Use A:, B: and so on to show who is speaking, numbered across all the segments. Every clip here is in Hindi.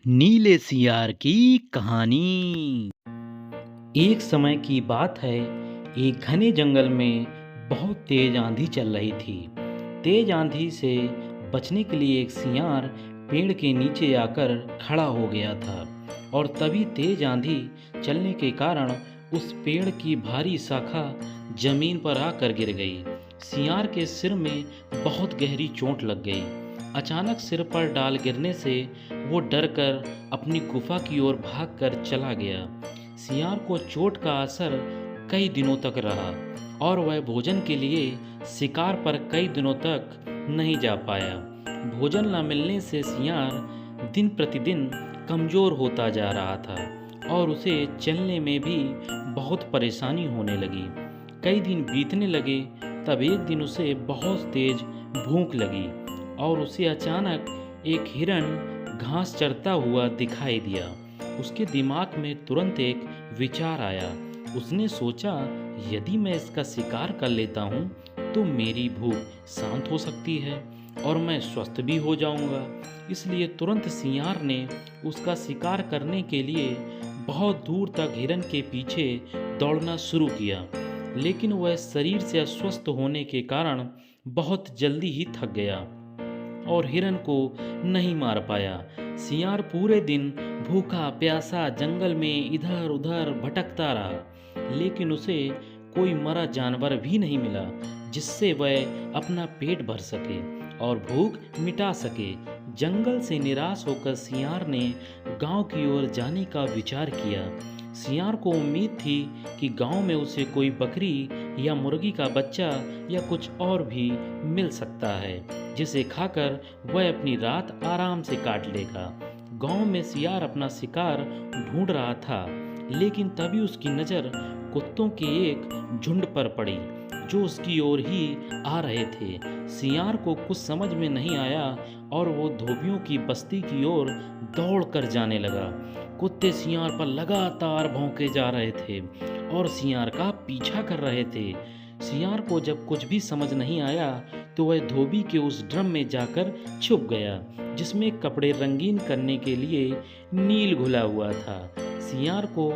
A: नीले सियार की कहानी। एक समय की बात है। एक घने जंगल में बहुत तेज आंधी चल रही थी। तेज आंधी से बचने के लिए एक सियार पेड़ के नीचे आकर खड़ा हो गया था और तभी तेज आंधी चलने के कारण उस पेड़ की भारी शाखा जमीन पर आकर गिर गई। सियार के सिर में बहुत गहरी चोट लग गई। अचानक सिर पर डाल गिरने से वो डरकर अपनी गुफा की ओर भागकर चला गया। सियार को चोट का असर कई दिनों तक रहा और वह भोजन के लिए शिकार पर कई दिनों तक नहीं जा पाया। भोजन न मिलने से सियार दिन प्रतिदिन कमजोर होता जा रहा था और उसे चलने में भी बहुत परेशानी होने लगी। कई दिन बीतने लगे, तब एक दिन उसे बहुत तेज भूख लगी और उसे अचानक एक हिरण घास चरता हुआ दिखाई दिया। उसके दिमाग में तुरंत एक विचार आया। उसने सोचा, यदि मैं इसका शिकार कर लेता हूँ तो मेरी भूख शांत हो सकती है और मैं स्वस्थ भी हो जाऊंगा। इसलिए तुरंत सियार ने उसका शिकार करने के लिए बहुत दूर तक हिरण के पीछे दौड़ना शुरू किया, लेकिन वह शरीर से अस्वस्थ होने के कारण बहुत जल्दी ही थक गया और हिरण को नहीं मार पाया। सियार पूरे दिन भूखा प्यासा जंगल में इधर उधर भटकता रहा, लेकिन उसे कोई मरा जानवर भी नहीं मिला जिससे वह अपना पेट भर सके और भूख मिटा सके। जंगल से निराश होकर सियार ने गांव की ओर जाने का विचार किया। सियार को उम्मीद थी कि गांव में उसे कोई बकरी या मुर्गी का बच्चा या कुछ और भी मिल सकता है, जिसे खाकर वह अपनी रात आराम से काट लेगा। गांव में सियार अपना शिकार ढूंढ रहा था, लेकिन तभी उसकी नज़र कुत्तों के एक झुंड पर पड़ी जो उसकी ओर ही आ रहे थे। सियार को कुछ समझ में नहीं आया और वो धोबियों की बस्ती की ओर दौड़ कर जाने लगा। कुत्ते सियार पर लगातार भौंके जा रहे थे और सियार का पीछा कर रहे थे। सियार को जब कुछ भी समझ नहीं आया तो वह धोबी के उस ड्रम में जाकर छुप गया जिसमें कपड़े रंगीन करने के लिए नील घुला हुआ था। सियार को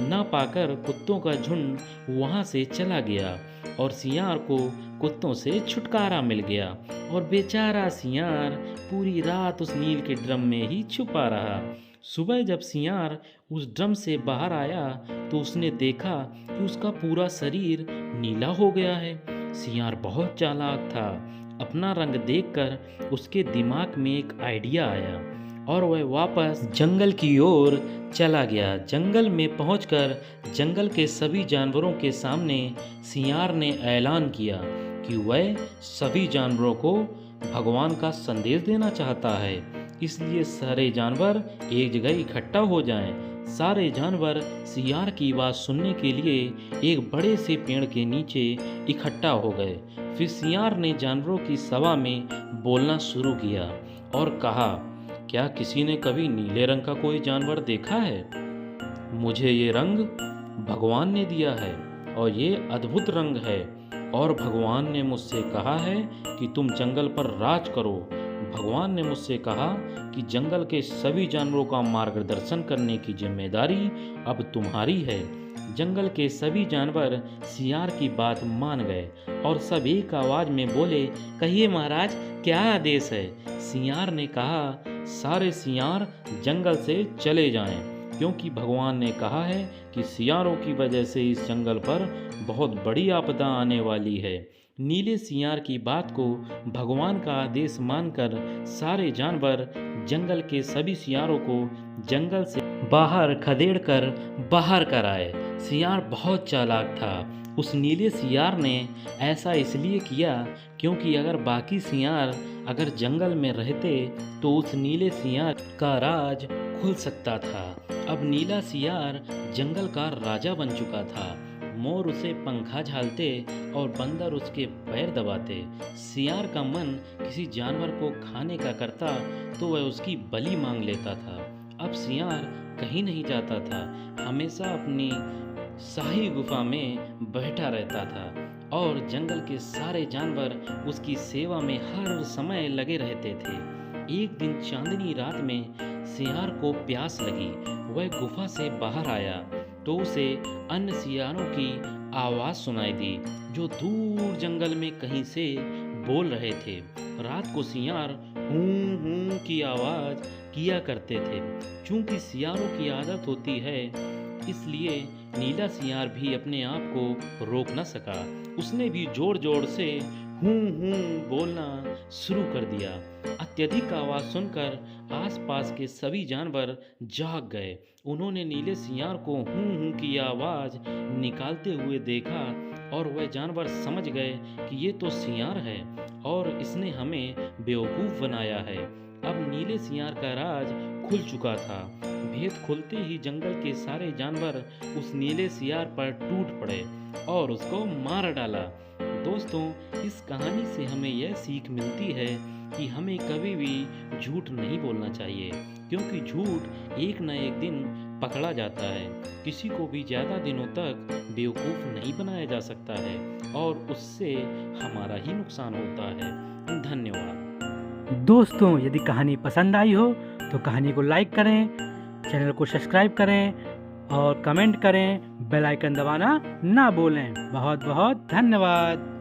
A: न पाकर कुत्तों का झुंड वहां से चला गया और सियार को कुत्तों से छुटकारा मिल गया और बेचारा सियार पूरी रात उस नील के ड्रम में ही छुपा रहा। सुबह जब सियार उस ड्रम से बाहर आया तो उसने देखा कि उसका पूरा शरीर नीला हो गया है। सियार बहुत चालाक था। अपना रंग देखकर उसके दिमाग में एक आइडिया आया और वह वापस जंगल की ओर चला गया। जंगल में पहुंचकर जंगल के सभी जानवरों के सामने सियार ने ऐलान किया कि वह सभी जानवरों को भगवान का संदेश देना चाहता है, इसलिए सारे जानवर एक जगह इकट्ठा हो जाएं। सारे जानवर सियार की बात सुनने के लिए एक बड़े से पेड़ के नीचे इकट्ठा हो गए। फिर सियार ने जानवरों की सभा में बोलना शुरू किया और कहा, क्या किसी ने कभी नीले रंग का कोई जानवर देखा है? मुझे ये रंग भगवान ने दिया है और ये अद्भुत रंग है और भगवान ने मुझसे कहा है कि तुम जंगल पर राज करो। भगवान ने मुझसे कहा कि जंगल के सभी जानवरों का मार्गदर्शन करने की जिम्मेदारी अब तुम्हारी है। जंगल के सभी जानवर सियार की बात मान गए और सब एक आवाज में बोले, कहिए महाराज, क्या आदेश है? सियार ने कहा, सारे सियार जंगल से चले जाएं, क्योंकि भगवान ने कहा है कि सियारों की वजह से इस जंगल पर बहुत बड़ी आपदा आने वाली है। नीले सियार की बात को भगवान का आदेश मानकर सारे जानवर जंगल के सभी सियारों को जंगल से बाहर खदेड़ कर बाहर कर आए। सियार बहुत चालाक था। उस नीले सियार ने ऐसा इसलिए किया क्योंकि अगर बाकी सियार अगर जंगल में रहते तो उस नीले सियार का राज खुल सकता था। अब नीला सियार जंगल का राजा बन चुका था। मोर उसे पंखा झालते और बंदर उसके पैर दबाते। सियार का मन किसी जानवर को खाने का करता तो वह उसकी बलि मांग लेता था। अब सियार कहीं नहीं जाता था, हमेशा अपनी शाही गुफा में बैठा रहता था और जंगल के सारे जानवर उसकी सेवा में हर समय लगे रहते थे। एक दिन चांदनी रात में सियार को प्यास लगी। वह गुफा से बाहर आया तो उसे अन्य सियारों की आवाज़ सुनाई दी जो दूर जंगल में कहीं से बोल रहे थे। रात को सियार हूँ हूँ की आवाज़ किया करते थे। चूंकि सियारों की आदत होती है, इसलिए नीला सियार भी अपने आप को रोक न सका। उसने भी जोर जोर से हूँ हूँ बोलना शुरू कर दिया। अत्यधिक आवाज़ सुनकर आसपास के सभी जानवर जाग गए। उन्होंने नीले सियार को हूँ हूँ की आवाज़ निकालते हुए देखा और वह जानवर समझ गए कि ये तो सियार है और इसने हमें बेवकूफ़ बनाया है। अब नीले सियार का राज खुल चुका था। भेद खुलते ही जंगल के सारे जानवर उस नीले सियार पर टूट पड़े और उसको मार डाला। दोस्तों, इस कहानी से हमें यह सीख मिलती है कि हमें कभी भी झूठ नहीं बोलना चाहिए, क्योंकि झूठ एक न एक दिन पकड़ा जाता है। किसी को भी ज़्यादा दिनों तक बेवकूफ़ नहीं बनाया जा सकता है और उससे हमारा ही नुकसान होता है। धन्यवाद।
B: दोस्तों, यदि कहानी पसंद आई हो तो कहानी को लाइक करें, चैनल को सब्सक्राइब करें और कमेंट करें। बेल आइकन दबाना ना भूलें। बहुत बहुत धन्यवाद।